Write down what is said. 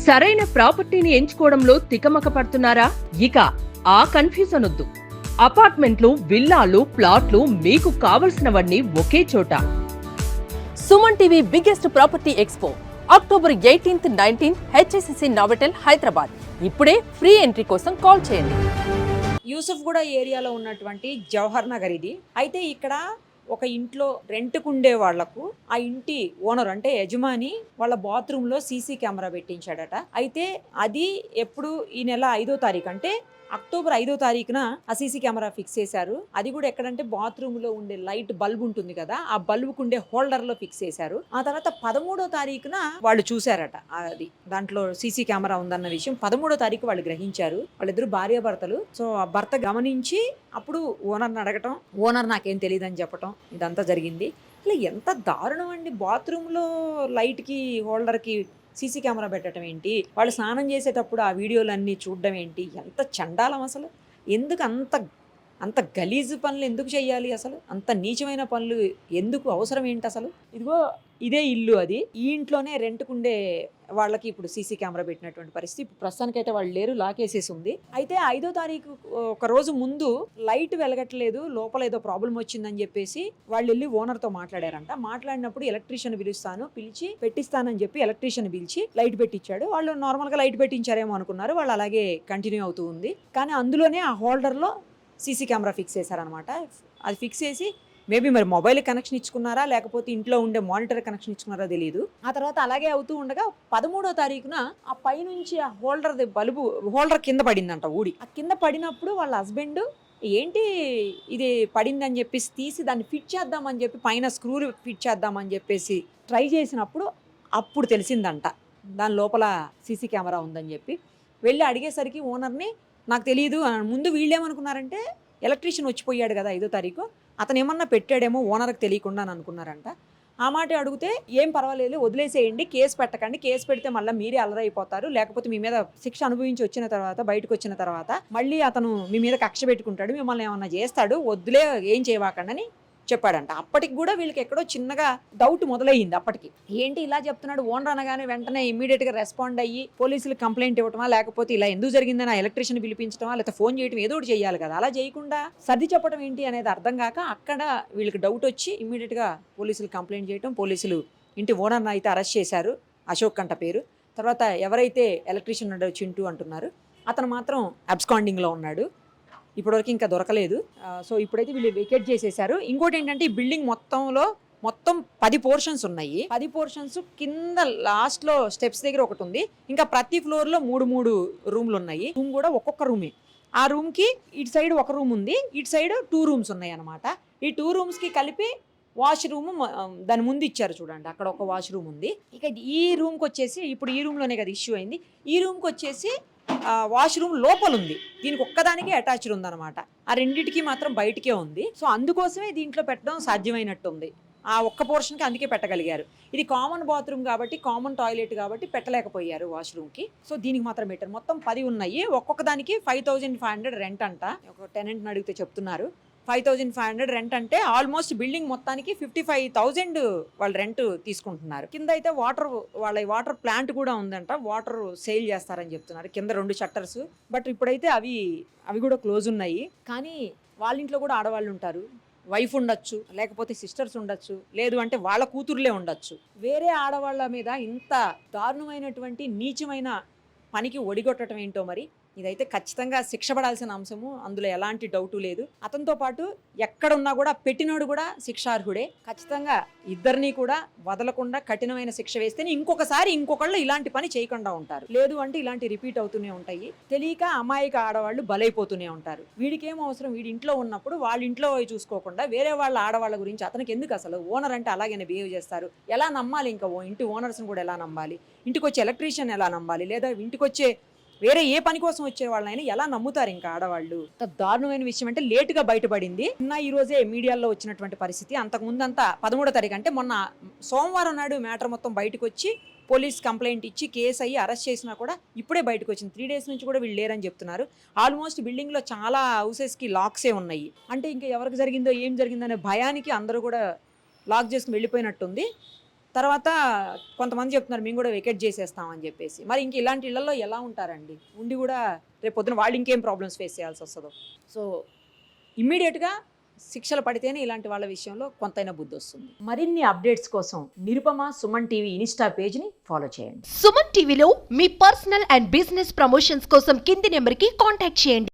సరైన ప్రాపర్టీని ఎంచుకోవడంలో తికమక పడుతున్నారా? ఇక ఆ కన్ఫ్యూజన్ వద్దు. అపార్ట్మెంట్లు, విల్లాలు, ప్లాట్లు మీకు కావలసినవన్నీ ఒకే చోట. Suman TV biggest property expo October 18th, 19th HSCC నావెటల్ Hyderabad. ఇప్పుడే ఫ్రీ ఎంట్రీ కోసం కాల్ చేయండి. యూసుఫ్గూడ ఏరియాలో ఉన్నటువంటి జవహర్ నగర్ ఇది. అయితే ఇక్కడ ఒక ఇంట్లో రెంట్కుండే వాళ్లకు ఆ ఇంటి ఓనర్ అంటే యజమాని వాళ్ళ బాత్రూంలో సీసీ కెమెరా పెట్టించాడట. అయితే అది ఎప్పుడు ఈ నెల 5వ తారీఖు అంటే అక్టోబర్ 5వ తారీఖున ఆ సీసీ కెమెరా ఫిక్స్ చేశారు. అది కూడా ఎక్కడంటే బాత్రూమ్ లో ఉండే లైట్ బల్బ్ ఉంటుంది కదా, ఆ బల్బ్ ఉండే హోల్డర్ లో ఫిక్స్ చేశారు. ఆ తర్వాత 13వ తారీఖున వాళ్ళు చూశారట. అది దాంట్లో సీసీ కెమెరా ఉందన్న విషయం 13వ తారీఖు వాళ్ళు గ్రహించారు. వాళ్ళిద్దరు భార్యాభర్తలు. సో ఆ భర్త గమనించి అప్పుడు ఓనర్ని అడగటం, ఓనర్ నాకేం తెలియదని చెప్పటం, ఇదంతా జరిగింది. అసలు ఎంత దారుణం అండి! బాత్రూంలో లైట్కి హోల్డర్కి సీసీ కెమెరా పెట్టడం ఏంటి? వాళ్ళు స్నానం చేసేటప్పుడు ఆ వీడియోలన్నీ చూడడం ఏంటి? ఎంత చండాలం అసలు! ఎందుకు అంత గలీజు పనులు ఎందుకు చేయాలి? అసలు అంత నీచమైన పనులు ఎందుకు అవసరం ఏంటి అసలు? ఇదిగో ఇదే ఇల్లు, అది ఈ ఇంట్లోనే రెంట్కుండే వాళ్ళకి ఇప్పుడు సీసీ కెమెరా పెట్టినటువంటి పరిస్థితి. ఇప్పుడు ప్రస్తుతానికైతే వాళ్ళు లేరు, లాకేసేసి ఉంది. అయితే 5వ తారీఖు ఒక రోజు ముందు లైట్ వెలగట్లేదు, లోపల ఏదో ప్రాబ్లం వచ్చిందని చెప్పేసి వాళ్ళు వెళ్ళి ఓనర్తో మాట్లాడారంట. మాట్లాడినప్పుడు ఎలక్ట్రీషియన్ పిలిచి పెట్టిస్తానని చెప్పి ఎలక్ట్రీషియన్ పిలిచి లైట్ పెట్టించాడు. వాళ్ళు నార్మల్గా లైట్ పెట్టించారేమో అనుకున్నారు. వాళ్ళు అలాగే కంటిన్యూ అవుతూ ఉంది. కానీ అందులోనే ఆ హోల్డర్లో సీసీ కెమెరా ఫిక్స్ చేశారనమాట. అది ఫిక్స్ చేసి మేబీ మరి మొబైల్ కనెక్షన్ ఇచ్చుకున్నారా, లేకపోతే ఇంట్లో ఉండే మానిటర్ కనెక్షన్ ఇచ్చుకున్నారా తెలియదు. ఆ తర్వాత అలాగే అవుతూ ఉండగా 13వ తారీఖున ఆ పైనుంచి ఆ హోల్డర్ కింద పడిందంట, ఊడి. ఆ కింద పడినప్పుడు వాళ్ళ హస్బెండ్ ఏంటి ఇది పడిందని చెప్పేసి తీసి దాన్ని ఫిట్ చేద్దామని చెప్పి పైన స్క్రూలు ఫిట్ చేద్దామని చెప్పేసి ట్రై చేసినప్పుడు అప్పుడు తెలిసిందంట దాని లోపల సీసీ కెమెరా ఉందని చెప్పి. వెళ్ళి అడిగేసరికి ఓనర్ని నాకు తెలియదు. ముందు వీళ్ళేమనుకున్నారంటే ఎలక్ట్రీషియన్ వచ్చిపోయాడు కదా 5వ తారీఖు, అతను ఏమన్నా పెట్టాడేమో ఓనర్కి తెలియకుండా అని అనుకున్నారంట. ఆ మాట అడిగితే ఏం పర్వాలేదు, వదిలేసేయండి, కేసు పెట్టకండి, కేసు పెడితే మళ్ళీ మీరే అలరైపోతారు, లేకపోతే మీ మీద శిక్ష అనుభవించి వచ్చిన తర్వాత బయటకు వచ్చిన తర్వాత మళ్ళీ అతను మీ మీద కక్ష పెట్టుకుంటాడు, మిమ్మల్ని ఏమన్నా చేస్తాడు, వద్దులే ఏం చేయవాకండి అని చెప్పాడంట. అప్పటికి కూడా వీళ్ళకి ఎక్కడో చిన్నగా డౌట్ మొదలయ్యింది. అప్పటికి ఏంటి ఇలా చెప్తున్నాడు ఓనర్ అనగానే వెంటనే ఇమీడియట్గా రెస్పాండ్ అయ్యి పోలీసులకు కంప్లైంట్ ఇవ్వటమా, లేకపోతే ఇలా ఎందుకు జరిగిందని ఆ ఎలక్ట్రీషియన్ పిలిపించడమా, లేకపోతే ఫోన్ చేయడం, ఏదో ఒకటి చేయాలి కదా. అలా చేయకుండా సర్ది చెప్పడం ఏంటి అనేది అర్థం కాక అక్కడ వీళ్ళకి డౌట్ వచ్చి ఇమీడియట్గా పోలీసులు కంప్లైంట్ చేయడం, పోలీసులు ఇంటి ఓనర్ని అయితే అరెస్ట్ చేశారు, అశోక్ కంట పేరు. తర్వాత ఎవరైతే ఎలక్ట్రీషియన్ ఉన్నాడో చింటూ అంటున్నారు, అతను మాత్రం అబ్స్కాండింగ్లో ఉన్నాడు, ఇప్పటివరకు ఇంకా దొరకలేదు. సో ఇప్పుడైతే వీళ్ళు వెకేట్ చేసేసారు. ఇంకోటి ఏంటంటే ఈ బిల్డింగ్ మొత్తం 10 పోర్షన్స్ ఉన్నాయి. 10 పోర్షన్స్ కింద లాస్ట్లో స్టెప్స్ దగ్గర ఒకటి ఉంది. ఇంకా ప్రతి ఫ్లోర్లో 3 రూమ్లు ఉన్నాయి. రూమ్ కూడా ఒక్కొక్క రూమే. ఆ రూమ్కి ఇటు సైడ్ ఒక రూమ్ ఉంది, ఇటు సైడ్ 2 రూమ్స్ ఉన్నాయి అనమాట. ఈ 2 రూమ్స్కి కలిపి వాష్రూమ్ దాని ముందు ఇచ్చారు చూడండి, అక్కడ ఒక వాష్రూమ్ ఉంది. ఇక ఈ రూమ్కి వచ్చేసి ఇప్పుడు ఈ రూమ్లోనే కదా ఇష్యూ అయింది, ఈ రూమ్కి వచ్చేసి వాష్రూమ్ లోపల ఉంది, దీనికి ఒక్కదానికి అటాచ్డ్ ఉందన్నమాట. ఆ రెండింటికి మాత్రం బయటకే ఉంది. సో అందుకోసమే దీంట్లో పెట్టడం సాధ్యమైనట్టు ఉంది. ఆ ఒక్క పోర్షన్కి అందుకే పెట్టగలిగారు. ఇది కామన్ బాత్రూమ్ కాబట్టి, కామన్ టాయిలెట్ కాబట్టి పెట్టలేకపోయారు వాష్రూమ్కి. సో దీనికి మాత్రం పెట్టారు. మొత్తం 10 ఉన్నాయి. ఒక్కొక్క దానికి 5500 రెంట్ అంట. ఒక టెనెంట్ని అడిగితే చెప్తున్నారు 5500 రెంట్ అంటే ఆల్మోస్ట్ బిల్డింగ్ మొత్తానికి 55,000 వాళ్ళు రెంట్ తీసుకుంటున్నారు. కింద అయితే వాళ్ళ వాటర్ ప్లాంట్ కూడా ఉందంట, వాటర్ సేల్ చేస్తారని చెప్తున్నారు. కింద 2 షట్టర్స్, బట్ ఇప్పుడైతే అవి కూడా క్లోజ్ ఉన్నాయి. కానీ వాళ్ళ ఇంట్లో కూడా ఆడవాళ్ళు ఉంటారు, వైఫ్ ఉండొచ్చు, లేకపోతే సిస్టర్స్ ఉండొచ్చు, లేదు అంటే వాళ్ళ కూతుర్లే ఉండొచ్చు. వేరే ఆడవాళ్ళ మీద ఇంత దారుణమైనటువంటి నీచమైన పనికి ఒడిగొట్టడం ఏంటో మరి. ఇదైతే ఖచ్చితంగా శిక్ష పడాల్సిన అంశము, అందులో ఎలాంటి డౌటు లేదు. అతనితో పాటు ఎక్కడున్నా కూడా పెట్టినోడు కూడా శిక్షార్హుడే. ఖచ్చితంగా ఇద్దరిని కూడా వదలకుండా కఠినమైన శిక్ష వేస్తేనే ఇంకొకళ్ళు ఇలాంటి పని చేయకుండా ఉంటారు. లేదు అంటే ఇలాంటి రిపీట్ అవుతూనే ఉంటాయి. తెలియక అమాయక ఆడవాళ్ళు బలైపోతూనే ఉంటారు. వీడికేం అవసరం, వీడి ఇంట్లో ఉన్నప్పుడు వాళ్ళ ఇంట్లో చూసుకోకుండా వేరే వాళ్ళ ఆడవాళ్ళ గురించి అతనికి ఎందుకు? అసలు ఓనర్ అంటే అలాగే బిహేవ్ చేస్తారు. ఎలా నమ్మాలి? ఇంకా ఇంటి ఓనర్స్ని కూడా ఎలా నమ్మాలి? ఇంటికి వచ్చే ఎలక్ట్రీషియన్ ఎలా నమ్మాలి? లేదా ఇంటికి వచ్చే వేరే ఏ పని కోసం వచ్చే వాళ్ళైనా ఎలా నమ్ముతారు ఇంకా ఆడవాళ్ళు? దారుణమైన విషయం అంటే లేటుగా బయటపడింది. ఈ రోజే మీడియాలో వచ్చినటువంటి పరిస్థితి. అంతకుముందు అంతా 13వ తారీఖు అంటే మొన్న సోమవారం నాడు మ్యాటర్ మొత్తం బయటకు వచ్చి పోలీస్ కంప్లైంట్ ఇచ్చి కేసు అయ్యి అరెస్ట్ చేసినా కూడా ఇప్పుడే బయటకు వచ్చింది. 3 days నుంచి కూడా వీళ్ళు లేరని చెప్తున్నారు. ఆల్మోస్ట్ బిల్డింగ్లో చాలా హౌసెస్కి లాక్సే ఉన్నాయి. అంటే ఇంకా ఎవరికి జరిగిందో ఏం జరిగిందనే భయానికి అందరూ కూడా లాక్ చేసుకుని వెళ్ళిపోయినట్టుంది. తర్వాత కొంతమంది చెప్తున్నారు మేము కూడా వెకేట్ చేసేస్తామని చెప్పేసి. మరి ఇంక ఇలాంటి ఇళ్లలో ఎలా ఉంటారండి? ఉండి కూడా రేపు పొద్దున వాళ్ళు ఇంకేం ప్రాబ్లమ్స్ ఫేస్ చేయాల్సి వస్తుందో. సో ఇమ్మీడియట్గా శిక్షలు పడితేనే ఇలాంటి వాళ్ళ విషయంలో కొంతైనా బుద్ధి వస్తుంది. మరిన్ని అప్డేట్స్ కోసం నిరుపమ సుమన్ టీవీ ఇన్స్టా పేజ్ని ఫాలో చేయండి. సుమన్ టీవీలో మీ పర్సనల్ అండ్ బిజినెస్ ప్రమోషన్స్ కోసం కింది నెంబర్కి కాంటాక్ట్ చేయండి.